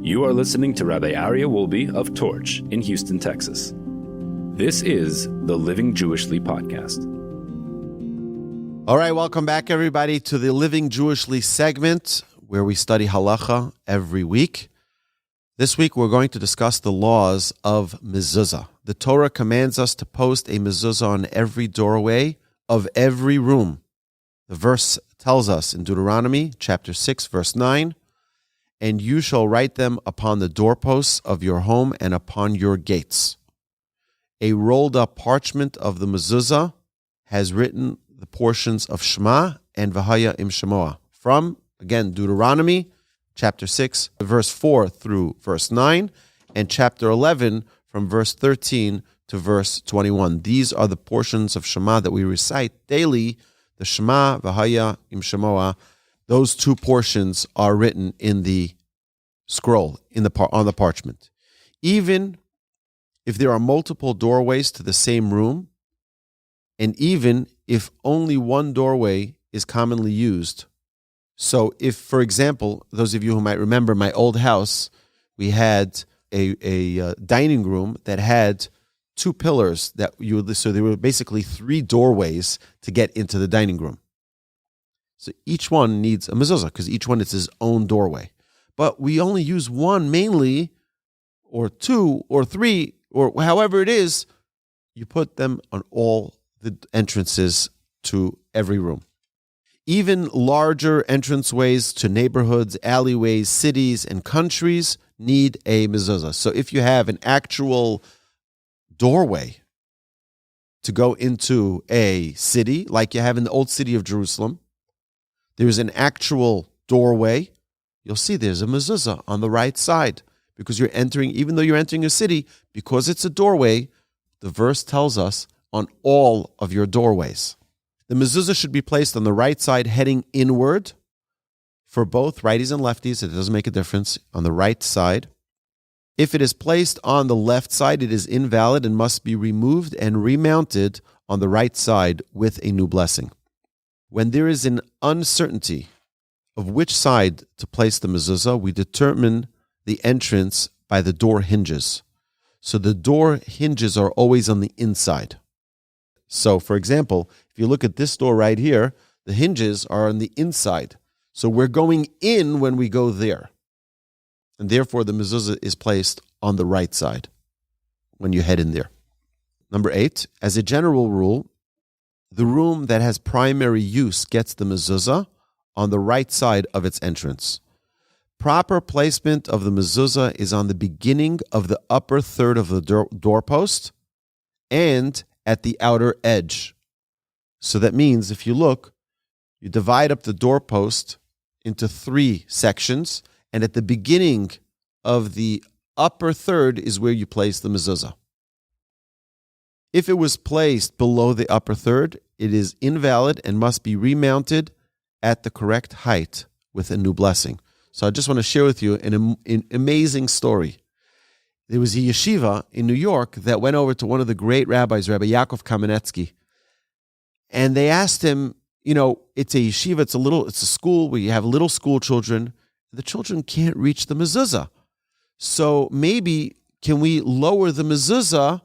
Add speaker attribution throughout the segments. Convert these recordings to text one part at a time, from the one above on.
Speaker 1: You are listening to Rabbi Aryeh Wolbe of Torch in Houston, Texas. This is the Living Jewishly podcast.
Speaker 2: All right, welcome back, everybody, to the Living Jewishly segment where we study Halacha every week. This week, we're going to discuss the laws of Mezuzah. The Torah commands us to post a Mezuzah on every doorway of every room. The verse tells us in Deuteronomy chapter 6, verse 9, "And you shall write them upon the doorposts of your home and upon your gates." A rolled-up parchment of the Mezuzah has written the portions of Shema and V'haya im Shemoah from, again, Deuteronomy chapter 6, verse 4 through verse 9, and chapter 11 from verse 13 to verse 21. These are the portions of Shema that we recite daily. The Shema, V'haya im Shemoah, those two portions are written in the scroll, on the parchment. Even if there are multiple doorways to the same room, and even if only one doorway is commonly used. So if, for example, those of you who might remember my old house, we had a dining room that had two pillars so there were basically three doorways to get into the dining room. So each one needs a mezuzah because each one is his own doorway. But we only use one mainly, or two, or three, or however it is, you put them on all the entrances to every room. Even larger entranceways to neighborhoods, alleyways, cities, and countries need a mezuzah. So if you have an actual doorway to go into a city, like you have in the old city of Jerusalem, there's an actual doorway. You'll see there's a mezuzah on the right side because you're entering, even though you're entering a city, because it's a doorway, the verse tells us on all of your doorways. The mezuzah should be placed on the right side heading inward for both righties and lefties. It doesn't make a difference on the right side. If it is placed on the left side, it is invalid and must be removed and remounted on the right side with a new blessing. When there is an uncertainty of which side to place the mezuzah, we determine the entrance by the door hinges. So the door hinges are always on the inside. So, for example, if you look at this door right here, the hinges are on the inside. So we're going in when we go there. And therefore, the mezuzah is placed on the right side when you head in there. Number 8, as a general rule, the room that has primary use gets the mezuzah on the right side of its entrance. Proper placement of the mezuzah is on the beginning of the upper third of the doorpost and at the outer edge. So that means if you look, you divide up the doorpost into 3 sections, and at the beginning of the upper third is where you place the mezuzah. If it was placed below the upper third, it is invalid and must be remounted at the correct height with a new blessing. So I just want to share with you an amazing story. There was a yeshiva in New York that went over to one of the great rabbis, Rabbi Yaakov Kamenetsky, and they asked him, it's a yeshiva, it's a school where you have little school children. The children can't reach the mezuzah. So maybe can we lower the mezuzah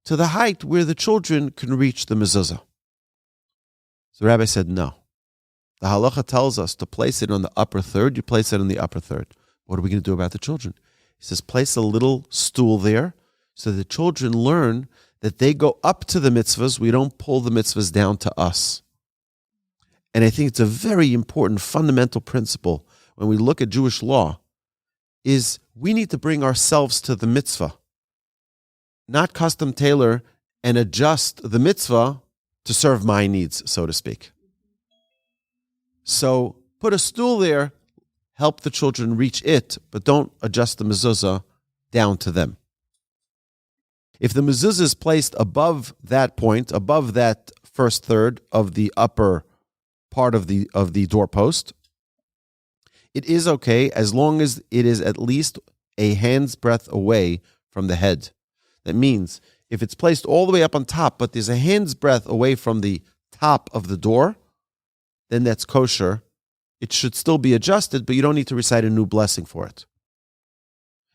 Speaker 2: to the height where the children can reach the mezuzah? So the rabbi said, no. The halacha tells us to place it on the upper third. You place it on the upper third. What are we going to do about the children? He says, place a little stool there so the children learn that they go up to the mitzvahs. We don't pull the mitzvahs down to us. And I think it's a very important fundamental principle when we look at Jewish law is we need to bring ourselves to the mitzvah, not custom tailor and adjust the mitzvah to serve my needs, so to speak. So put a stool there, help the children reach it, but don't adjust the mezuzah down to them. If the mezuzah is placed above that point, above that first third of the upper part of the doorpost, it is okay as long as it is at least a hand's breadth away from the head. That means if it's placed all the way up on top, but there's a hand's breadth away from the top of the door, then that's kosher. It should still be adjusted, but you don't need to recite a new blessing for it.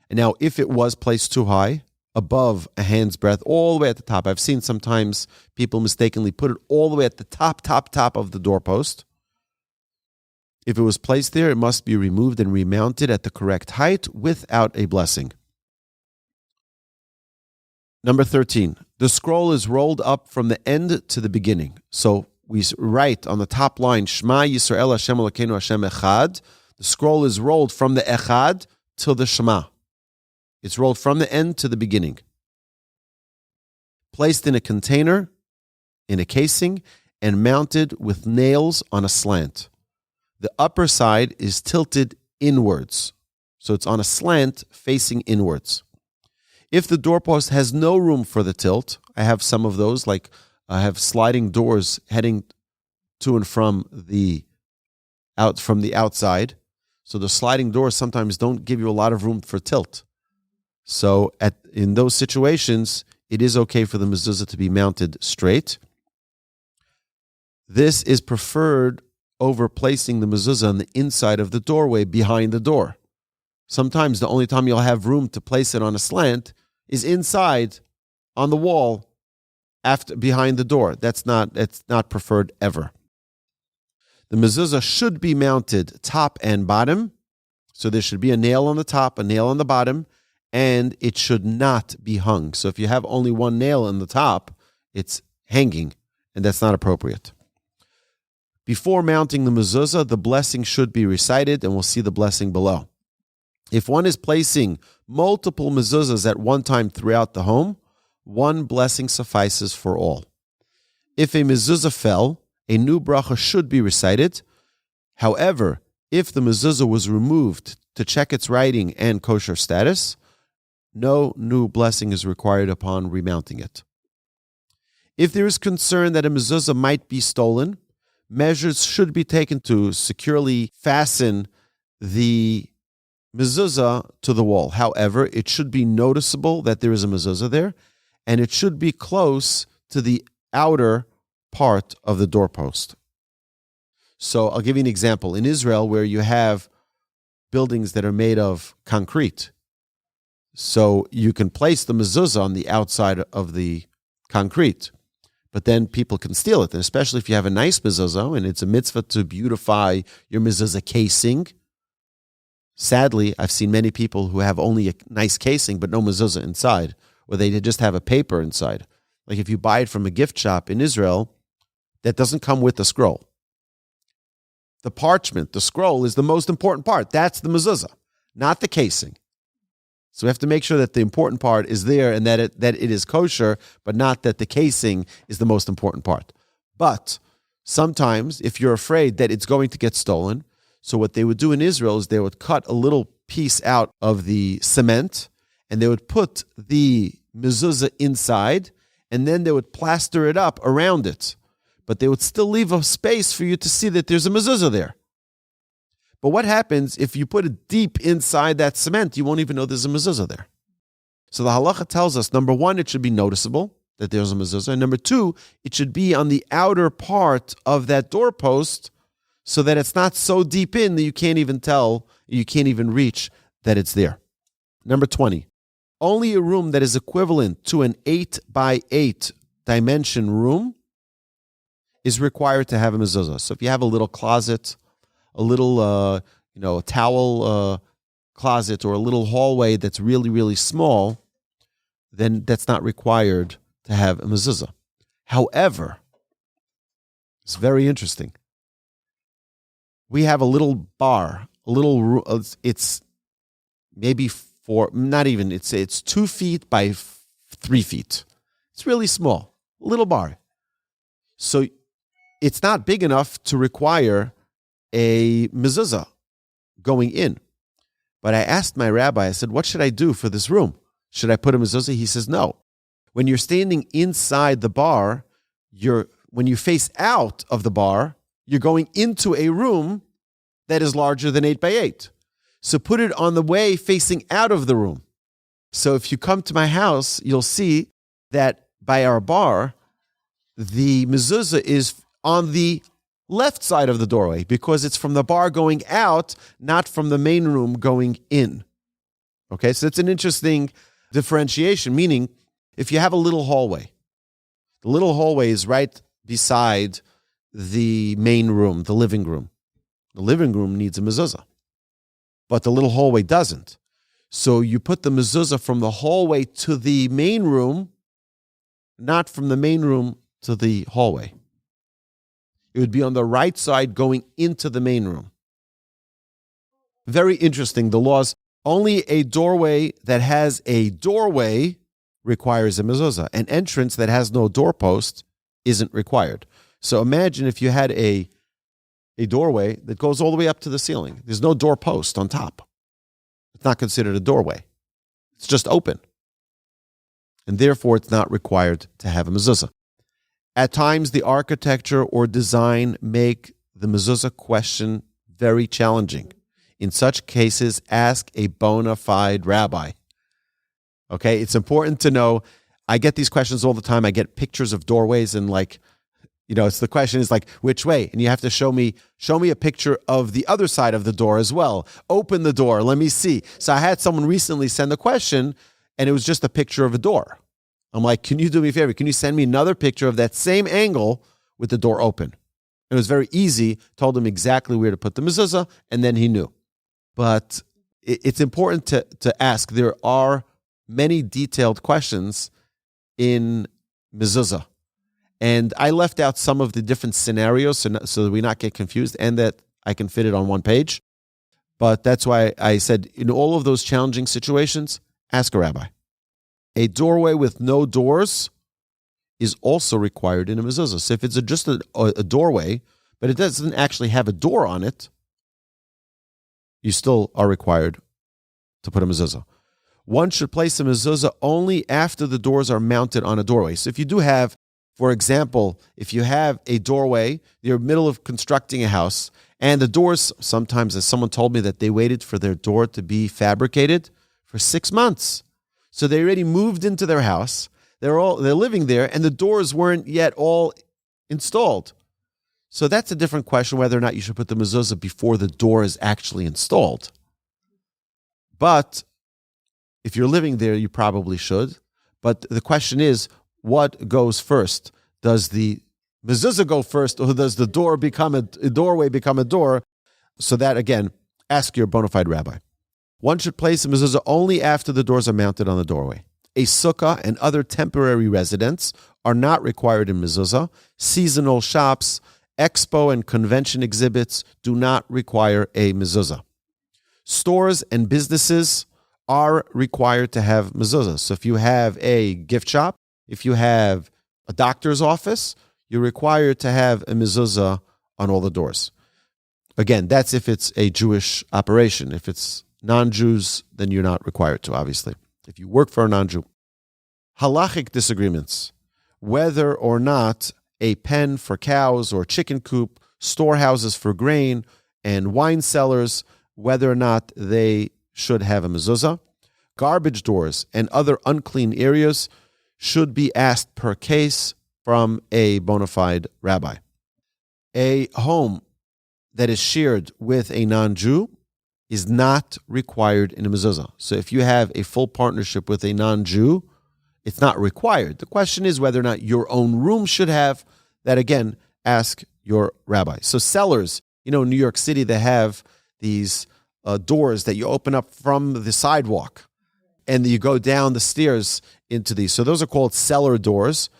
Speaker 2: And now, if it was placed too high, above a hand's breadth, all the way at the top, I've seen sometimes people mistakenly put it all the way at the top of the doorpost. If it was placed there, it must be removed and remounted at the correct height without a blessing. Number 13, the scroll is rolled up from the end to the beginning. So we write on the top line, Shema Yisrael Hashem Elokeinu Hashem Echad. The scroll is rolled from the Echad to the Shema. It's rolled from the end to the beginning. Placed in a container, in a casing, and mounted with nails on a slant. The upper side is tilted inwards. So it's on a slant facing inwards. If the doorpost has no room for the tilt, I have some of those, like I have sliding doors heading to and from the outside. So the sliding doors sometimes don't give you a lot of room for tilt. So in those situations, it is okay for the mezuzah to be mounted straight. This is preferred over placing the mezuzah on the inside of the doorway behind the door. Sometimes the only time you'll have room to place it on a slant is inside on the wall behind the door. It's not preferred ever. The mezuzah should be mounted top and bottom. So there should be a nail on the top, a nail on the bottom, and it should not be hung. So if you have only one nail on the top, it's hanging, and that's not appropriate. Before mounting the mezuzah, the blessing should be recited, and we'll see the blessing below. If one is placing multiple mezuzahs at one time throughout the home, one blessing suffices for all. If a mezuzah fell, a new bracha should be recited. However, if the mezuzah was removed to check its writing and kosher status, no new blessing is required upon remounting it. If there is concern that a mezuzah might be stolen, measures should be taken to securely fasten the mezuzah to the wall. However, it should be noticeable that there is a mezuzah there, and it should be close to the outer part of the doorpost. So I'll give you an example. In Israel, where you have buildings that are made of concrete, so you can place the mezuzah on the outside of the concrete, but then people can steal it. And especially if you have a nice mezuzah, and it's a mitzvah to beautify your mezuzah casing. Sadly, I've seen many people who have only a nice casing but no mezuzah inside, or they just have a paper inside. Like if you buy it from a gift shop in Israel, that doesn't come with the scroll. The parchment, the scroll, is the most important part. That's the mezuzah, not the casing. So we have to make sure that the important part is there and that it is kosher, but not that the casing is the most important part. But sometimes, if you're afraid that it's going to get stolen, so what they would do in Israel is they would cut a little piece out of the cement, and they would put the mezuzah inside, and then they would plaster it up around it. But they would still leave a space for you to see that there's a mezuzah there. But what happens if you put it deep inside that cement? You won't even know there's a mezuzah there. So the halacha tells us, number one, it should be noticeable that there's a mezuzah. And number two, it should be on the outer part of that doorpost so that it's not so deep in that you can't even tell, you can't even reach that it's there. Number 20, only a room that is equivalent to an 8 by 8 dimension room is required to have a mezuzah. So if you have a little closet, a little, a towel closet, or a little hallway that's really, really small, then that's not required to have a mezuzah. However, it's very interesting. We have a little bar, it's maybe it's 2 feet by 3 feet. It's really small, little bar. So it's not big enough to require a mezuzah going in. But I asked my rabbi, I said, what should I do for this room? Should I put a mezuzah? He says, no. When you're standing inside the bar, when you face out of the bar, you're going into a room that is larger than 8 by 8. So put it on the way facing out of the room. So if you come to my house, you'll see that by our bar, the mezuzah is on the left side of the doorway because it's from the bar going out, not from the main room going in. Okay, so it's an interesting differentiation, meaning if you have a little hallway, the little hallway is right beside the main room, the living room. The living room needs a mezuzah, but the little hallway doesn't. So you put the mezuzah from the hallway to the main room, not from the main room to the hallway. It would be on the right side going into the main room. Very interesting, the laws. Only a doorway that has a doorway requires a mezuzah. An entrance that has no doorpost isn't required. So imagine if you had a doorway that goes all the way up to the ceiling. There's no doorpost on top. It's not considered a doorway. It's just open. And therefore, it's not required to have a mezuzah. At times, the architecture or design make the mezuzah question very challenging. In such cases, ask a bona fide rabbi. Okay, it's important to know. I get these questions all the time. I get pictures of doorways and it's the question is like, which way? And you have to show me a picture of the other side of the door as well. Open the door. Let me see. So I had someone recently send a question and it was just a picture of a door. I'm like, can you do me a favor? Can you send me another picture of that same angle with the door open? It was very easy. Told him exactly where to put the mezuzah, and then he knew. But it's important to ask. There are many detailed questions in mezuzah. And I left out some of the different scenarios so that we not get confused and that I can fit it on one page. But that's why I said in all of those challenging situations, ask a rabbi. A doorway with no doors is also required in a mezuzah. So if it's just a doorway, but it doesn't actually have a door on it, you still are required to put a mezuzah. One should place a mezuzah only after the doors are mounted on a doorway. So if you do have, for example, if you have a doorway, you're in the middle of constructing a house, and the doors, sometimes, as someone told me, that they waited for their door to be fabricated for 6 months. So they already moved into their house, they're living there, and the doors weren't yet all installed. So that's a different question, whether or not you should put the mezuzah before the door is actually installed. But if you're living there, you probably should. But the question is, what goes first? Does the mezuzah go first, or does the door become a doorway become a door? So that, again, ask your bona fide rabbi. One should place a mezuzah only after the doors are mounted on the doorway. A sukkah and other temporary residents are not required in mezuzah. Seasonal shops, expo and convention exhibits do not require a mezuzah. Stores and businesses are required to have mezuzah. So if you have a gift shop, if you have a doctor's office, you're required to have a mezuzah on all the doors. Again, that's if it's a Jewish operation. If it's non-Jews, then you're not required to, obviously. If you work for a non-Jew. Halachic disagreements. Whether or not a pen for cows or chicken coop, storehouses for grain, and wine cellars, whether or not they should have a mezuzah. Garbage doors and other unclean areas should be asked per case from a bona fide rabbi. A home that is shared with a non-Jew is not required in a mezuzah. So if you have a full partnership with a non-Jew, it's not required. The question is whether or not your own room should have. That, again, ask your rabbi. So cellars, in New York City, they have these doors that you open up from the sidewalk, and you go down the stairs into these. So those are called cellar doors.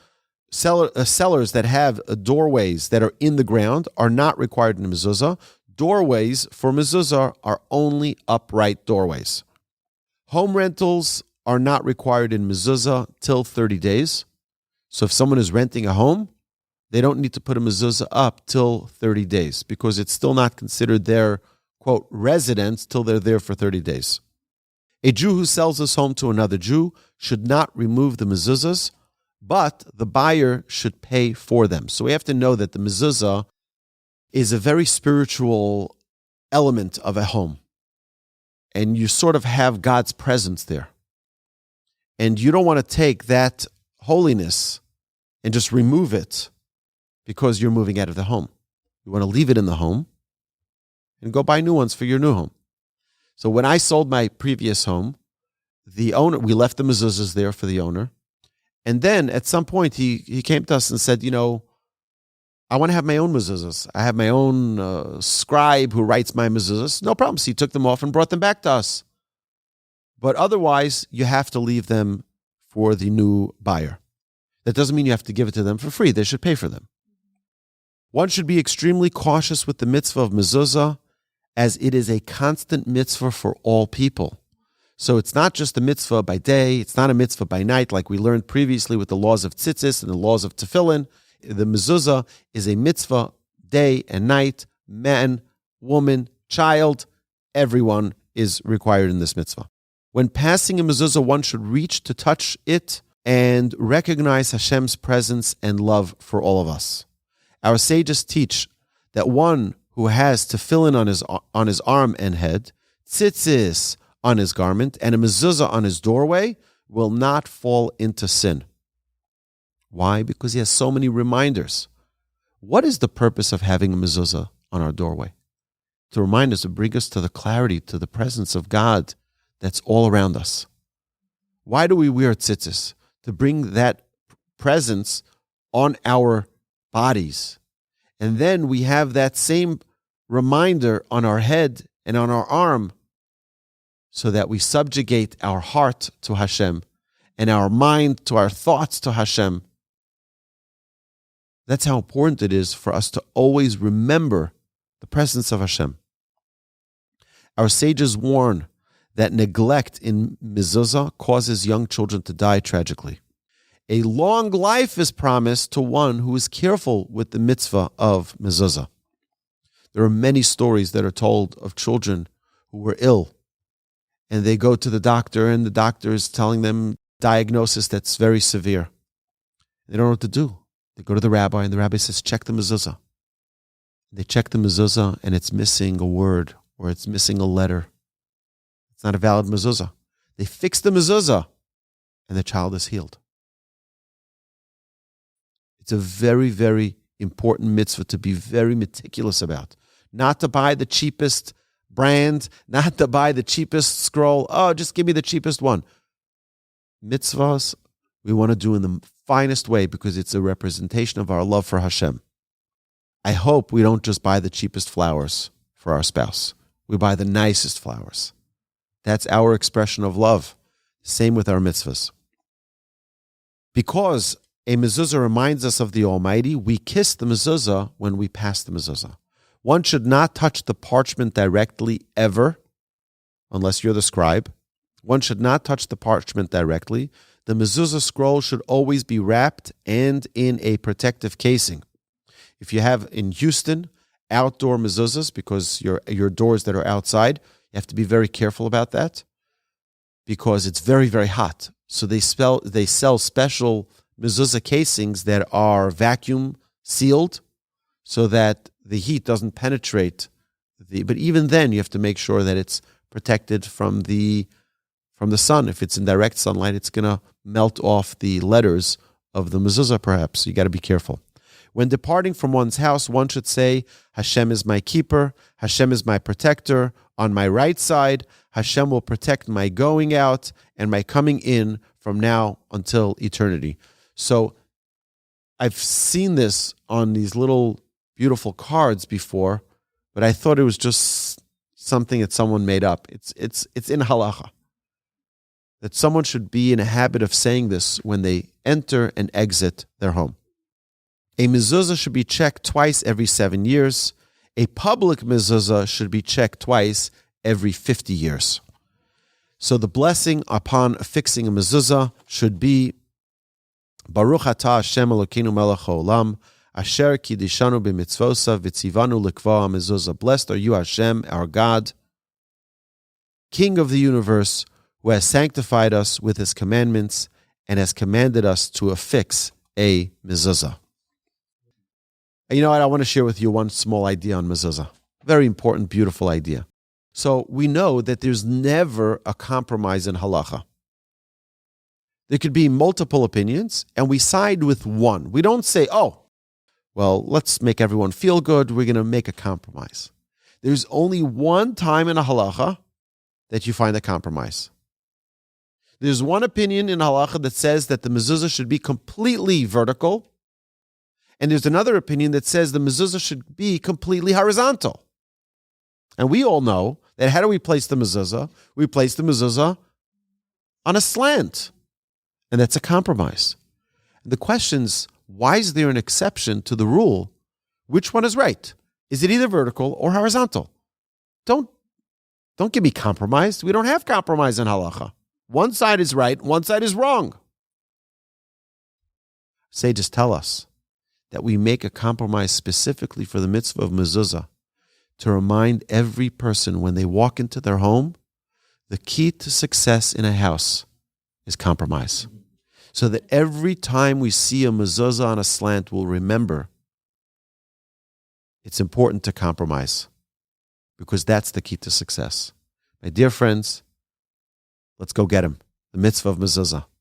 Speaker 2: Cellars that have doorways that are in the ground are not required in a mezuzah. Doorways for mezuzah are only upright doorways. Home rentals are not required in mezuzah till 30 days. So if someone is renting a home, they don't need to put a mezuzah up till 30 days because it's still not considered their, quote, residence till they're there for 30 days. A Jew who sells his home to another Jew should not remove the mezuzahs, but the buyer should pay for them. So we have to know that the mezuzah is a very spiritual element of a home. And you sort of have God's presence there. And you don't want to take that holiness and just remove it because you're moving out of the home. You want to leave it in the home and go buy new ones for your new home. So when I sold my previous home, the owner, we left the mezuzahs there for the owner. And then at some point he came to us and said, I want to have my own mezuzahs. I have my own scribe who writes my mezuzahs. No problem. So he took them off and brought them back to us. But otherwise, you have to leave them for the new buyer. That doesn't mean you have to give it to them for free. They should pay for them. One should be extremely cautious with the mitzvah of mezuzah, as it is a constant mitzvah for all people. So it's not just a mitzvah by day, it's not a mitzvah by night, like we learned previously with the laws of tzitzis and the laws of tefillin. The mezuzah is a mitzvah day and night, man, woman, child, everyone is required in this mitzvah. When passing a mezuzah, one should reach to touch it and recognize Hashem's presence and love for all of us. Our sages teach that one who has tefillin on his arm and head, tzitzis on his garment, and a mezuzah on his doorway will not fall into sin. Why? Because he has so many reminders. What is the purpose of having a mezuzah on our doorway? To remind us, to bring us to the clarity, to the presence of God that's all around us. Why do we wear tzitzis? To bring that presence on our bodies. And then we have that same reminder on our head and on our arm, so that we subjugate our heart to Hashem and our mind to our thoughts to Hashem. That's how important it is for us to always remember the presence of Hashem. Our sages warn that neglect in mezuzah causes young children to die tragically. A long life is promised to one who is careful with the mitzvah of mezuzah. There are many stories that are told of children who were ill, and they go to the doctor, and the doctor is telling them diagnosis that's very severe. They don't know what to do. They go to the rabbi, and the rabbi says, check the mezuzah. They check the mezuzah, and it's missing a word, or it's missing a letter. It's not a valid mezuzah. They fix the mezuzah, and the child is healed. It's a very, very important mitzvah to be very meticulous about. Not to buy the cheapest brand, not to buy the cheapest scroll. Oh, just give me the cheapest one. Mitzvahs we want to do in the finest way because it's a representation of our love for Hashem. I hope we don't just buy the cheapest flowers for our spouse. We buy the nicest flowers. That's our expression of love. Same with our mitzvahs. Because a mezuzah reminds us of the Almighty, we kiss the mezuzah when we pass the mezuzah. One should not touch the parchment directly ever, unless you're the scribe. One should not touch the parchment directly. The mezuzah scroll should always be wrapped and in a protective casing. If you have in Houston outdoor mezuzahs, because your doors that are outside, you have to be very careful about that because it's very, very hot. So they sell special mezuzah casings that are vacuum sealed so that the heat doesn't penetrate but even then you have to make sure that it's protected from the sun. If it's in direct sunlight, it's going to melt off the letters of the mezuzah perhaps. So you got to be careful. When departing from one's house, one should say, Hashem is my keeper, Hashem is my protector. On my right side, Hashem will protect my going out and my coming in from now until eternity. So I've seen this on these little beautiful cards before, but I thought it was just something that someone made up. It's in Halacha that someone should be in a habit of saying this when they enter and exit their home. A mezuzah should be checked twice every 7 years. A public mezuzah should be checked twice every 50 years. So the blessing upon fixing a mezuzah should be Baruch atah Hashem Elokeinu melech haolam, asher kidishanu b'mitzvosav v'tzivanu likva mezuzah. Blessed are you, Hashem, our God, King of the universe, who has sanctified us with his commandments and has commanded us to affix a mezuzah. You know what? I want to share with you one small idea on mezuzah. Very important, beautiful idea. So we know that there's never a compromise in halacha. There could be multiple opinions, and we side with one. We don't say, oh, well, let's make everyone feel good. We're going to make a compromise. There's only one time in a halacha that you find a compromise. There's one opinion in Halacha that says that the mezuzah should be completely vertical, and there's another opinion that says the mezuzah should be completely horizontal. And we all know that how do we place the mezuzah? We place the mezuzah on a slant, and that's a compromise. And the question's, why is there an exception to the rule? Which one is right? Is it either vertical or horizontal? Don't get me compromised. We don't have compromise in Halacha. One side is right, one side is wrong. Sages tell us that we make a compromise specifically for the mitzvah of mezuzah to remind every person when they walk into their home, the key to success in a house is compromise. So that every time we see a mezuzah on a slant, we'll remember it's important to compromise because that's the key to success. My dear friends, let's go get him. The mitzvah of mezuzah.